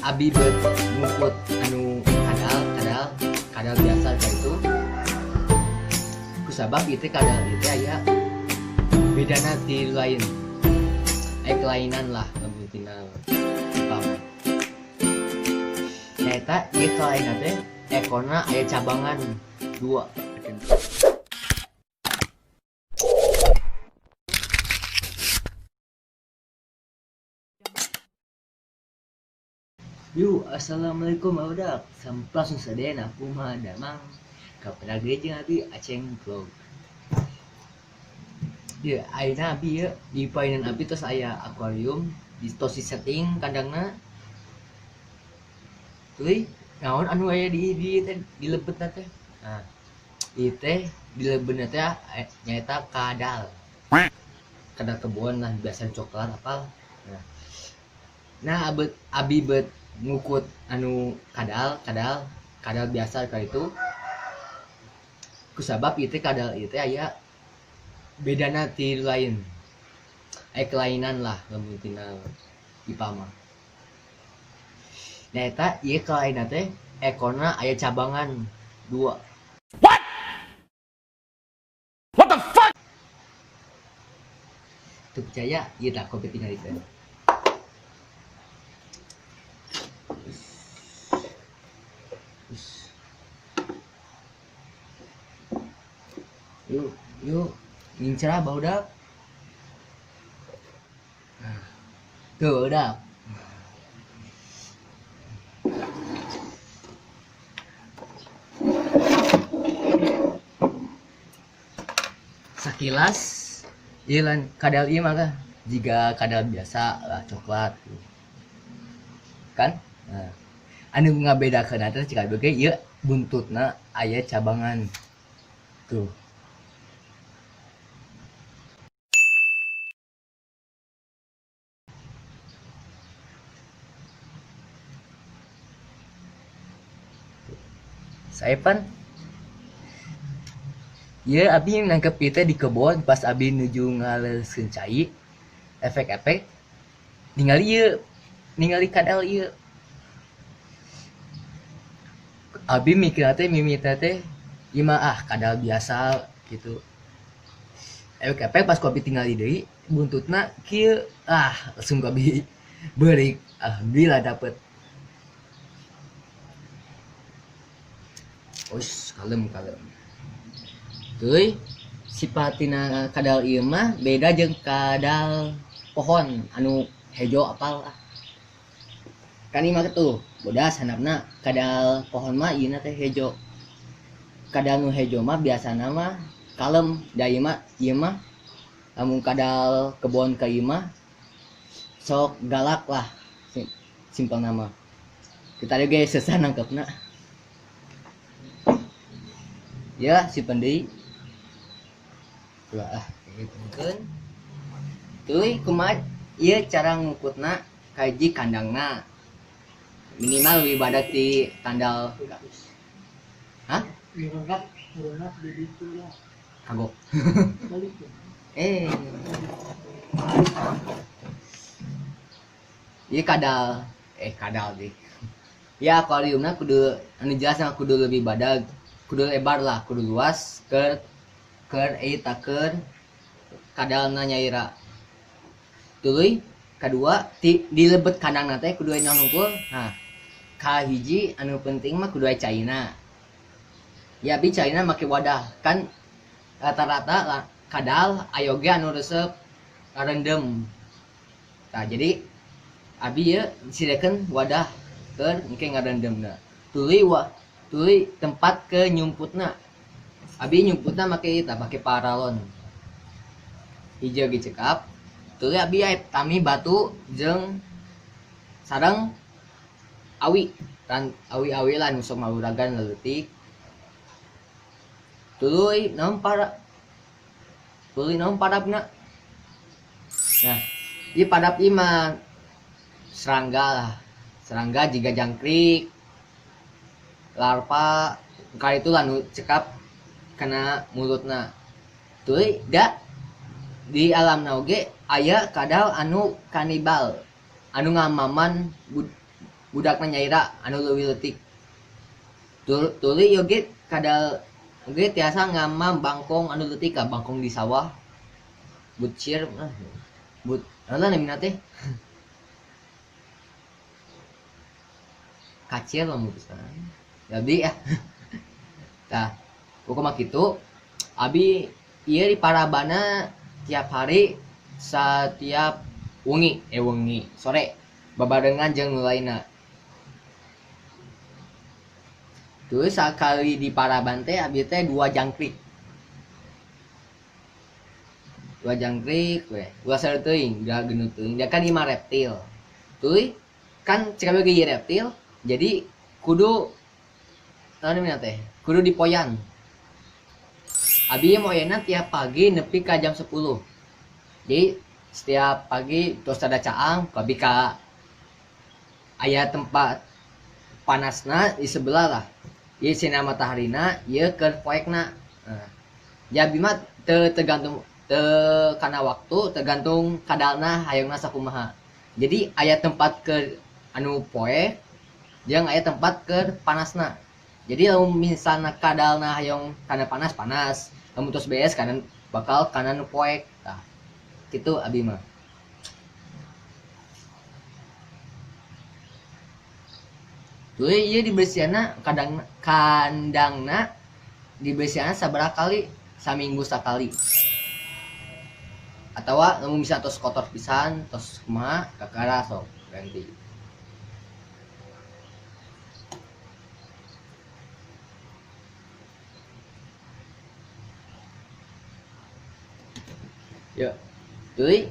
abi bet ngukut anu kadal biasa kayak itu kusabab itu kadal itu aya bedana ti lain kelainan lah ngebutina paham eta ieu kelainan teh ekona aya cabangan dua. Yuk, assalamualaikum udah langsung saden aku mah damang kapan geus abi aceng vlog. Ya, ayeuna abi ya di painan abi tos aya akuarium di tos di setting kandangna. Tuluy naon anu aya di teh di lebetna teh. Nah, ieu teh di lebetna teh nyaeta kadal. Kadal kebon lah biasa coklat apal. Nah, abi bet ngukut anu kadal biasa kayak itu kusabab itu kadal itu aya bedana ti lain kelainan lah ngebutina IPA mah. Nah eta ieu kelainan teh ekona aya cabangan dua. What the fuck? Tuh percaya ieu tak kopi tinggal itu. Yuk ngincer baudak. Tuh udah. Sakilas ieu lan kadal ieu mah jika kadal biasa lah coklat kan. Nah, anu ngabedakeun teh cika beuge ieu buntutna aya cabangan tuh. Saepan ya abi nangkep itu di kebon pas abi nuju ngaleuskeun cai efek-efek ningali kadal ieu abi mikirna teh mimita teh ieu mah kadal biasa gitu. Efek-efek pas abi tingali deui buntutna kieu langsung abi beurik alhamdulillah dapet. Kalem teuy sipatina kadal ieu mah beda jeung kadal pohon anu hejo apal kan ieu mah tuh bodas handapna kadal pohon mah ieu teh hejo. Kadal nu hejo mah biasana mah kalem da ieu mah lamun kadal kebon ka ieu mah sok galak lah simpel nama kita ge susah nangkepna. Ya si pendei lah gitu. Tuluy kumaha ieu cara ngukutna kaji kandangna minimal lebih badak ti tandal kagok. Ieu kadal deh ya akuariumna kudu anu jelas kudu lebih badag kudu lebar lah kudu luas keur kadalna nyaira. Tuluy kadua di lebet kandangna teh kudu aya nungkul. Nah kahiji anu penting mah kudu aya caina ya abi caina make wadah kan rata-rata lah kadal ayoge anu resep rendem. Nah jadi abi ye sirekeun wadah keur engke ngarendemna. Tuluy tempat ke nyumputna abi nyumputna make paralon hijau ge cekap. Tuluy abi aya tami batu jeung sareng awi kan awi lah nu sok maluragan leutik. Tuluy naon padapna. Nah ieu padap ieu mah serangga jiga jangkrik larva kali itu anu cekap kena mulutna. Tuluy da di alam oge aya kadal anu kanibal anu ngamaman budak Nyaira anu leuwih leutik tuluy yoge kadal oge tiasa ngama bangkong anu leutik ka bangkong di sawah bucir but ala namina teh kacir lah mutusan jadi ya tah pokoknya gitu abi ieu di Parabana tiap hari setiap wengi sore babarengan jeung nu lainna. Terus sekali di Paraban teh abi teh dua jangkrik we dua sareng teuing da geuneuh teuing da kan 5 reptil tuluy kan cek abi ge reptil jadi kudu namanya teh kudu dipoyan abi moyana tiap pagi nepi ka jam 10 jadi setiap pagi terus ada caang abi ka aya tempat panasna di sebelah lah ieu sinar mataharina ieu keur poekna ya abi mah tergantung karena waktu tergantung kadalna hayangna sakumaha jadi aya tempat ke anu poek jeung aya tempat ke panasna jadi lamun misalna kadalna hayang kana panas lamun tos beres kana bakal kana nu poek tah kitu abi mah. Tuh ieu dibersihanna kandangna dibersihanna sabaraha kali saminggu sakali atawa lamun bisa tos kotor pisan tos kumaha kakara sok ganti. Ya teuy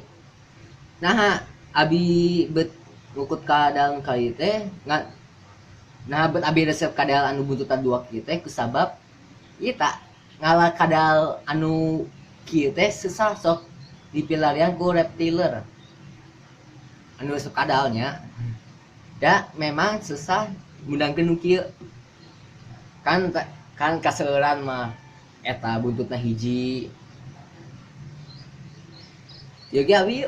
nah abi bet ngukut kadal kali teh nah bet abi resep kadal anu buntutan 2 kieu teh kusabab ieu tak ngalah kadal anu kieu teh susah sok dipilarian ku reptiler anu resep kadalnya da memang susah ngundangkeun nu kieu kan kaseueuran mah eta buntutna hiji yogi abi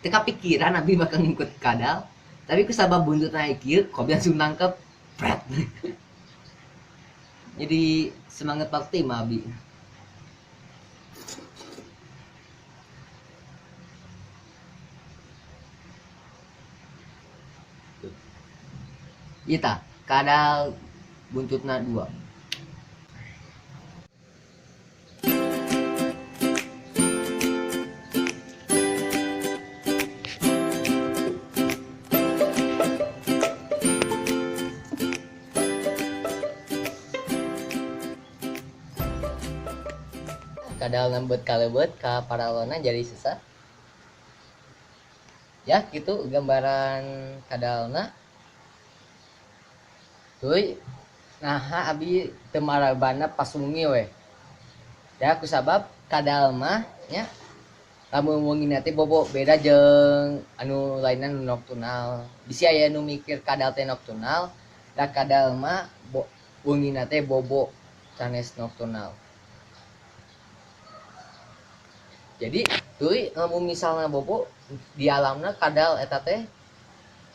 teu kapikiran abi bakal ngikut kadal tapi kusabab buntutna kieu kobi langsung nangkep pret jadi semangat pasti mah abi. Ita kadal buntutna 2. Kadal lembut kalebet ka paralona jadi susah ya gitu gambaran kadalna. Tuh nah abi teu marabana pas wengi we ya kusabab kadal mah nya lamun wengi teh bobo beda jeung anu lainna nu nocturnal bisi aya nu mikir kadal teh nocturnal da kadal mah wengi teh bobo sanes nocturnal. Jadi tuh lamun misalnya bobo di alamna kadal eta teh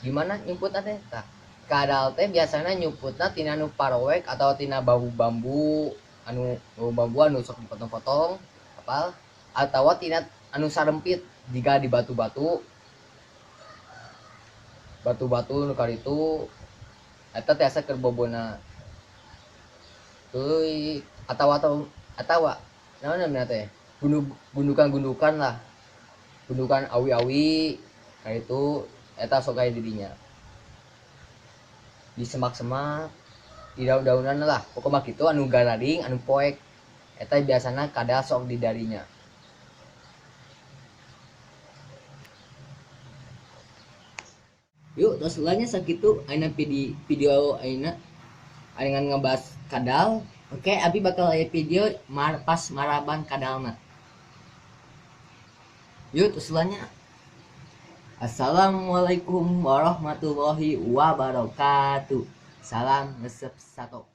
gimana nyumputna teh tah kadal teh biasanya nyumputna tina nu parowek atau tina bambu anu sok dipotong-potong apal atawa tina anu sarempit jika di batu-batu nu karitu eta tiasa keur bobona teuy atawa naon namanya teh gundukan lah gundukan awi-awi kayak itu eta sok aya didinya di semak-semak di daun-daunan lah pokoknya gitu anu gararing anu poek eta biasana kadal sok di darinya. Yuk terus lainnya sakitu aina video aina aing ngebahas kadal. Oke, abi bakal aya video pas maraban kadalna. Yuk usulannya. Assalamualaikum warahmatullahi wabarakatuh. Salam resep sato.